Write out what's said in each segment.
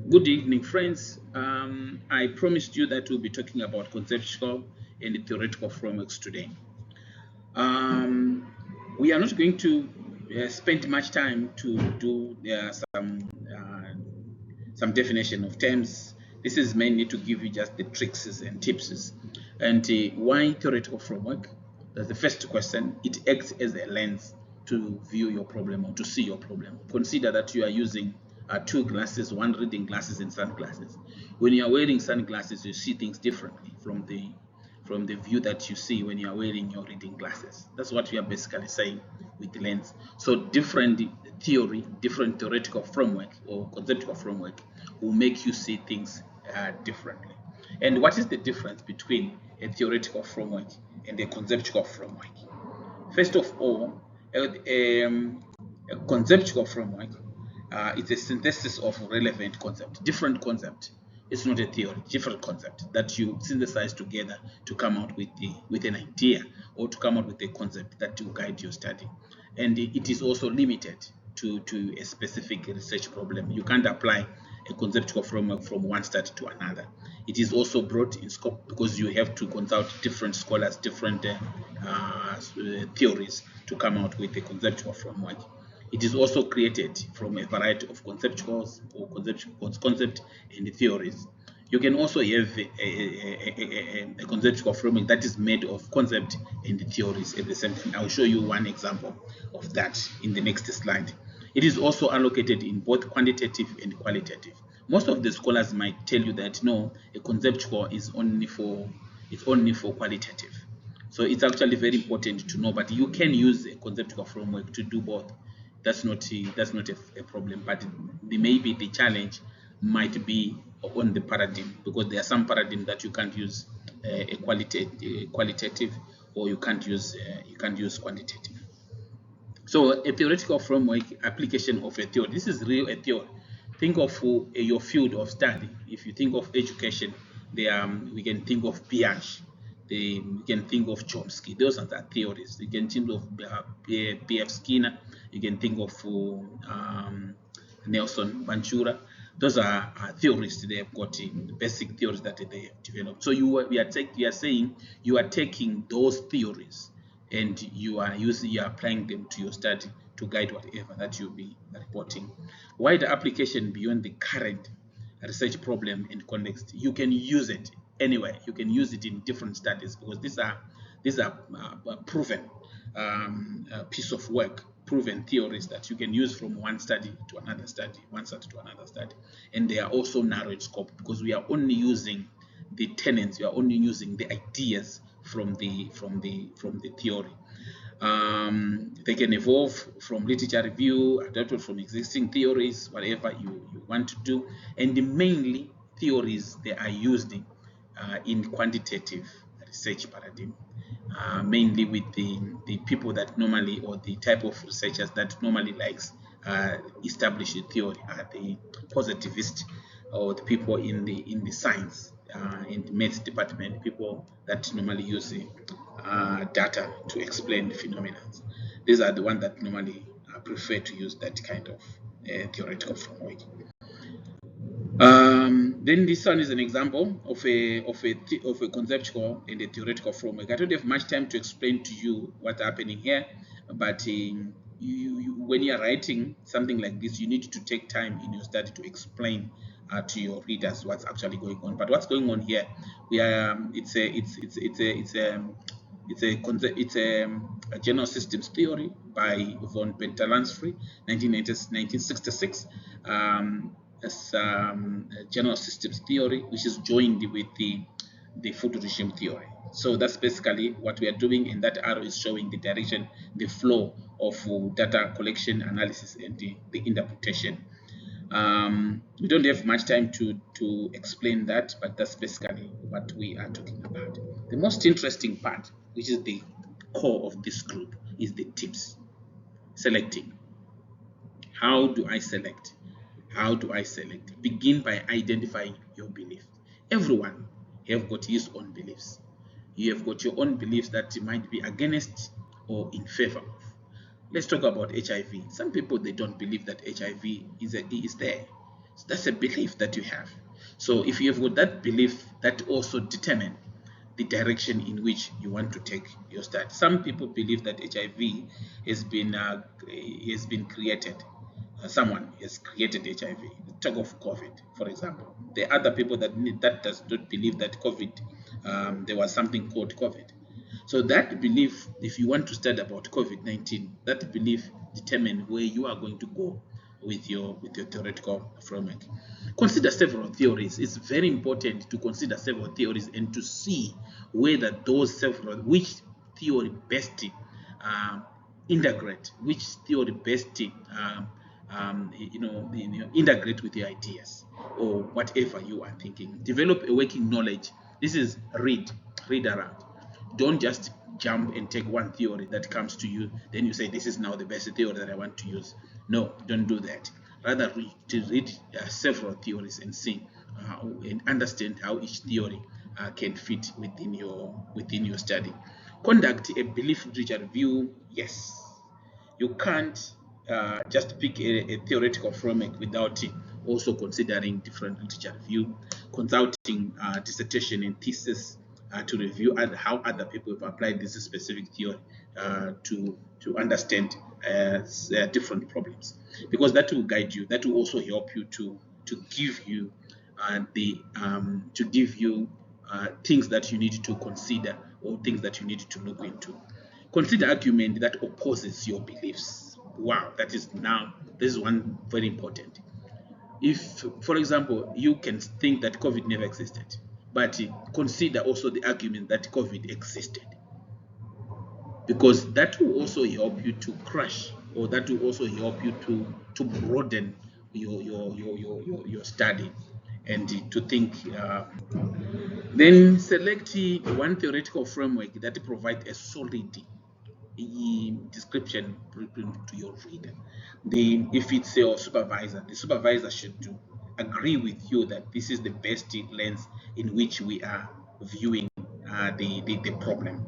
Good evening, friends. I promised you that we'll be talking about conceptual and theoretical frameworks today. Um, we are not going to spend much time to do some definition of terms. This is mainly to give you just the tricks and tips. And why theoretical framework? That's the first question. It acts as a lens to view your problem or to see your problem. Consider that you are using two glasses, one reading glasses and sunglasses. When you are wearing sunglasses, you see things differently from the view that you see when you are wearing your reading glasses. That's what we are basically saying with the lens. So different theory, different theoretical framework or conceptual framework will make you see things differently. And what is the difference between a theoretical framework and a conceptual framework? First of all, a conceptual framework is a synthesis of relevant concept, different concept. It's not a theory, different concept that you synthesize together to come out with an idea or to come out with a concept that will guide your study. And it is also limited to a specific research problem. You can't apply a conceptual framework from one study to another. It is also broad in scope because you have to consult different scholars, different theories to come out with a conceptual framework. It is also created from a variety of conceptuals or concept and theories. You can also have a conceptual framework that is made of concept and theories at the same time. I'll show you one example of that in the next slide. It is also allocated in both quantitative and qualitative. Most of the scholars might tell you that no, a conceptual is only for qualitative. So it's actually very important to know, but you can use a conceptual framework to do both. That's not a problem, but maybe the challenge might be on the paradigm, because there are some paradigm that you can't use a qualitative, or you can't use quantitative. So a theoretical framework application of a theory. This is real a theory. Think of your field of study. If you think of education, we can think of Piaget. We can think of Chomsky. Those are the theories. You can think of B.F. Skinner. You can think of Nelson Ventura. Those are theories. They have got basic theories that they have developed. So we are saying you are taking those theories and you are applying them to your study to guide whatever that you'll be reporting. Wider application beyond the current research problem and context. You can use it anywhere. You can use it in different studies, because these are proven piece of work, proven theories that you can use from one study to another study, one study to another study. And they are also narrow in scope, because we are only using the tenets, we are only using the ideas from the theory. They can evolve from literature review, adapted from existing theories, whatever you want to do. And mainly theories, they are used in quantitative research paradigm, mainly with the people that normally, or the type of researchers that normally likes established theory are the positivist, or the people in the science in the maths department, people that normally use data to explain phenomena. These are the ones that normally prefer to use that kind of theoretical framework. Then this one is an example of a conceptual and a theoretical framework. I don't have much time to explain to you what's happening here, but when you are writing something like this, you need to take time in your study to explain to your readers what's actually going on. But what's going on here? It's a general systems theory by von Pentalansfree, 1966. As general systems theory, which is joined with the food regime theory. So that's basically what we are doing, and that arrow is showing the direction, the flow of data collection, analysis, and the interpretation. We don't have much time to explain that, but that's basically what we are talking about. The most interesting part, which is the core of this group, is the tips. Selecting. How do I select? How do I select? Begin by identifying your belief. Everyone have got his own beliefs. You have got your own beliefs that might be against or in favor of. Let's talk about HIV. Some people, they don't believe that HIV is there. That's a belief that you have. So if you have got that belief, that also determine the direction in which you want to take your study. Some people believe that HIV has been created. Someone has created HIV. Talk of COVID, for example. There are other people that does not believe that COVID, there was something called COVID. So that belief, if you want to study about COVID-19, that belief determine where you are going to go with your theoretical framework. Consider several theories. It's very important to consider several theories and to see whether which theory best um, integrate, which theory best integrate with your ideas or whatever you are thinking. Develop a working knowledge. This is read around. Don't just jump and take one theory that comes to you, then you say, this is now the best theory that I want to use. No, don't do that. Rather, read several theories and see and understand how each theory can fit within your study. Conduct a belief literature review. Yes, you can't just pick a theoretical framework without also considering different literature review, consulting dissertation and thesis to review how other people have applied this specific theory to understand different problems, because that will guide you. That will also help you to give you things that you need to consider or things that you need to look into. Consider argument that opposes your beliefs. Wow, this is one very important. If, for example, you can think that COVID never existed, but consider also the argument that COVID existed, because that will also help you to crush, or that will also help you to broaden your study and to think. Then select one theoretical framework that provides a solid description to your reader. If it's your supervisor, the supervisor should agree with you that this is the best lens in which we are viewing the problem.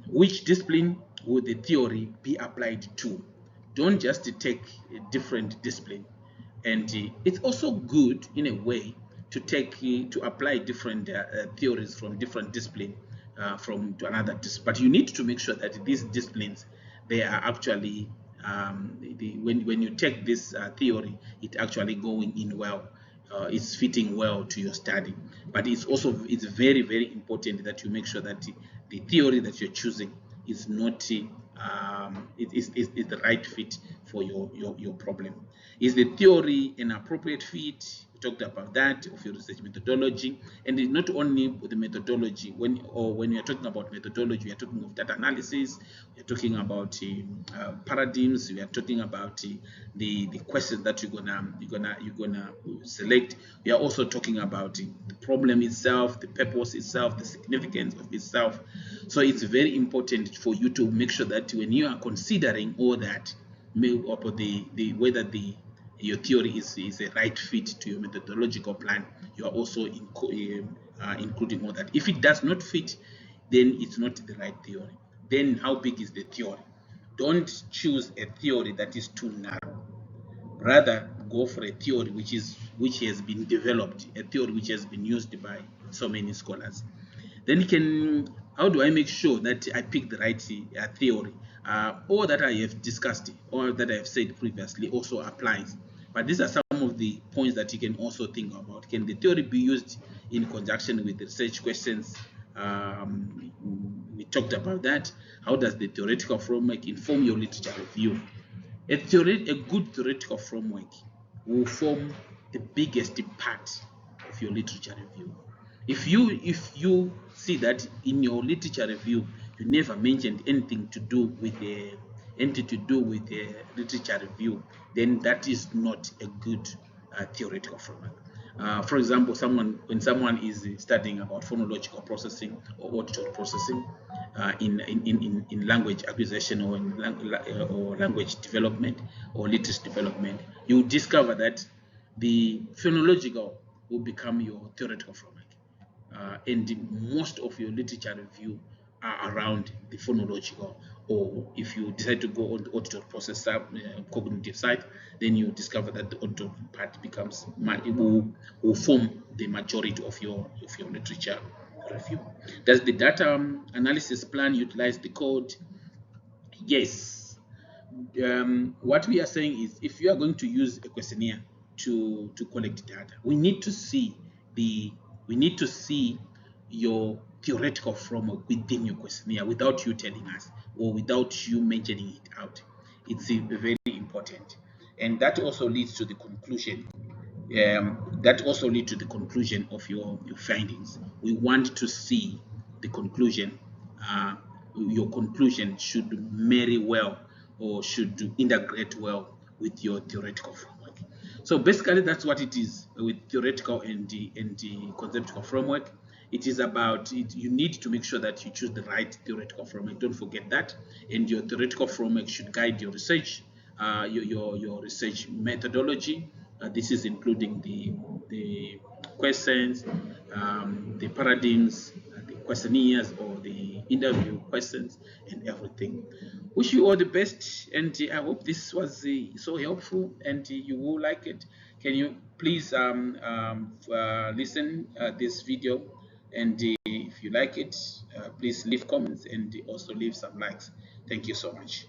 Which discipline would the theory be applied to? Don't just take a different discipline. And it's also good in a way to apply different theories from different discipline from to another discipline. But you need to make sure that these disciplines, they are actually when you take this theory, it actually going in well. It's fitting well to your study. But it's very, very important that you make sure that the theory that you're choosing is not is the right fit for your problem. Is the theory an appropriate fit? We talked about that, of your research methodology. And it's not only the methodology. When you're talking about methodology, we are talking of data analysis, we are talking about paradigms, we are talking about the questions that you're gonna select. We are also talking about the problem itself, the purpose itself, the significance of itself. So it's very important for you to make sure that when you are considering all that, whether your theory is a right fit to your methodological plan, you are also including all that. If it does not fit, then it's not the right theory. Then how big is the theory? Don't choose a theory that is too narrow. Rather, go for a theory which has been developed, a theory which has been used by so many scholars. Then how do I make sure that I pick the right theory? All that I have discussed, or that I have said previously, also applies. But these are some of the points that you can also think about. Can the theory be used in conjunction with research questions? We talked about that. How does the theoretical framework inform your literature review? A good theoretical framework will form the biggest part of your literature review. If you see that in your literature review you never mentioned anything to do with a literature review, then that is not a good theoretical framework. For example, when someone is studying about phonological processing or auditory processing in language acquisition or or language development or literacy development, you discover that the phonological will become your theoretical framework. And most of your literature review are around the phonological or if you decide to go on the auditory process cognitive side, then you discover that the auditory part becomes will form the majority of your literature review. Does the data analysis plan utilize the code? Yes. What we are saying is, if you are going to use a questionnaire to collect data, we need to see your theoretical framework within your questionnaire without you telling us or without you mentioning it out. It's very important, and that also leads to the conclusion. That also lead to the conclusion of your findings. We want to see the conclusion. Your conclusion should marry well or should integrate well with your theoretical framework. So basically, that's what it is with theoretical and the conceptual framework. It is about it. You need to make sure that you choose the right theoretical framework. Don't forget that, and your theoretical framework should guide your research, your research methodology. This is including the questions, the paradigms, the questionnaires or the interview questions, and everything. Wish you all the best, and I hope this was so helpful and you will like it. Can you please listen this video, and if you like it, please leave comments and also leave some likes. Thank you so much.